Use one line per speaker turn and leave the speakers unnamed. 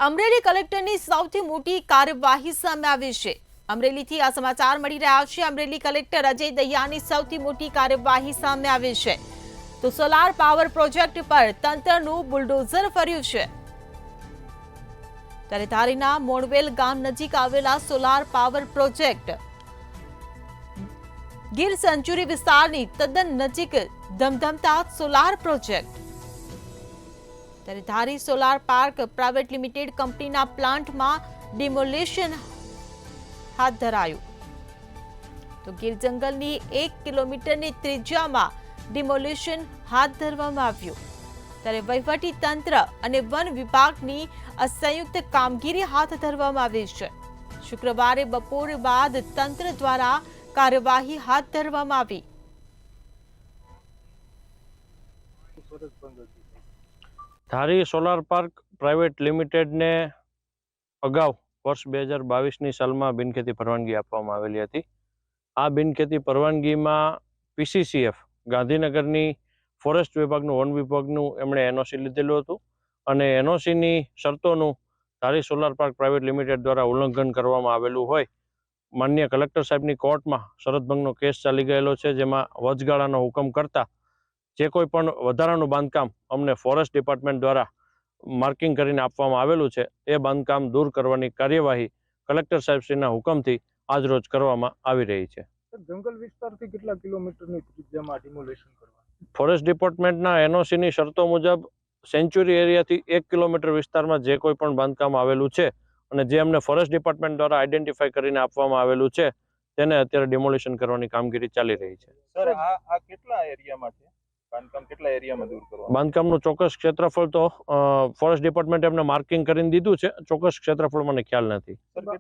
અમરેલી કલેક્ટરની સૌથી મોટી કાર્યવાહી સામે આવી છે। અમરેલીથી આ સમાચાર મળી રહ્યા છે। અમરેલી કલેક્ટર અજય દહિયાની સૌથી મોટી કાર્યવાહી સામે આવી છે। તો સોલાર પાવર પ્રોજેક્ટ પર તંત્રનું બુલડોઝર ફર્યું છે। ત્યારે ધારીના મોણવેલ ગામ નજીક આવેલા solar power project Gir sanctuary વિસ્તારની તદ્દન નજીક ધમધમતા સોલાર પ્રોજેક્ટ। ત્યારે Dhari solar park private limited કંપનીના પ્લાન્ટમાં ડિમોલિશન હાથ ધરાયું। તો ગીર જંગલની 1 કિલોમીટરની ત્રિજ્યામાં ડિમોલિશન હાથ ધરવામાં આવ્યું। ત્યારે વહીવટી તંત્ર અને વન વિભાગની સંયુક્ત કામગીરી હાથ ધરવામાં આવી છે। શુક્રવારે બપોર બાદ તંત્ર દ્વારા કાર્યવાહી હાથ ધરવામાં આવી।
ધારી સોલાર પાર્ક પ્રાઇવેટ લિમિટેડને અગાઉ વર્ષ 2022ની સાલમાં બિનખેતી પરવાનગી આપવામાં આવેલી હતી। આ બિનખેતી પરવાનગીમાં પીસીસીએફ ગાંધીનગરની ફોરેસ્ટ વિભાગનું વન વિભાગનું એમણે એનઓસી લીધેલું હતું અને એનઓસીની શરતોનું ધારી સોલાર પાર્ક પ્રાઇવેટ લિમિટેડ દ્વારા ઉલ્લંઘન કરવામાં આવેલું હોય માન્ય કલેક્ટર સાહેબની કોર્ટમાં શરતભંગનો કેસ ચાલી ગયેલો છે, જેમાં વચગાળાનો હુકમ કરતા જે કોઈ પણ વધારાનું બાંધકામ અમને ફોરેસ્ટ ડિપાર્ટમેન્ટ દ્વારા માર્કિંગ કરીને આપવામાં આવેલું છે એ બાંધકામ દૂર કરવાની કાર્યવાહી કલેક્ટર સાહેબશ્રીના હુકમથી આજરોજ કરવામાં આવી રહી છે।
જંગલ વિસ્તારથી કેટલા કિલોમીટરની ત્રિજ્યામાં ડિમોલેશન કરવા?
ફોરેસ્ટ ડિપાર્ટમેન્ટના એનઓસીની શરતો મુજબ સેન્ચ્યુરી એરિયાથી 1 કિલોમીટર વિસ્તારમાં જે કોઈ પણ બાંધકામ આવેલું છે અને જે અમને ફોરેસ્ટ ડિપાર્ટમેન્ટ દ્વારા આઈડેન્ટિફાઈ કરીને આપવામાં આવેલું છે તેને અત્યારે ડિમોલિશન કરવાની કામગીરી ચાલી રહી છે।
સર, આ કેટલા એરિયામાં છે? બાંધકામ કેટલા એરિયામાં દૂર કરવા?
બાંધકામનું ચોક્કસ ક્ષેત્રફળ તો ફોરેસ્ટ ડિપાર્ટમેન્ટ એમને માર્કિંગ કરીને દીધું છે, ચોક્કસ ક્ષેત્રફળ મને ખ્યાલ નથી।
સર, કેટલા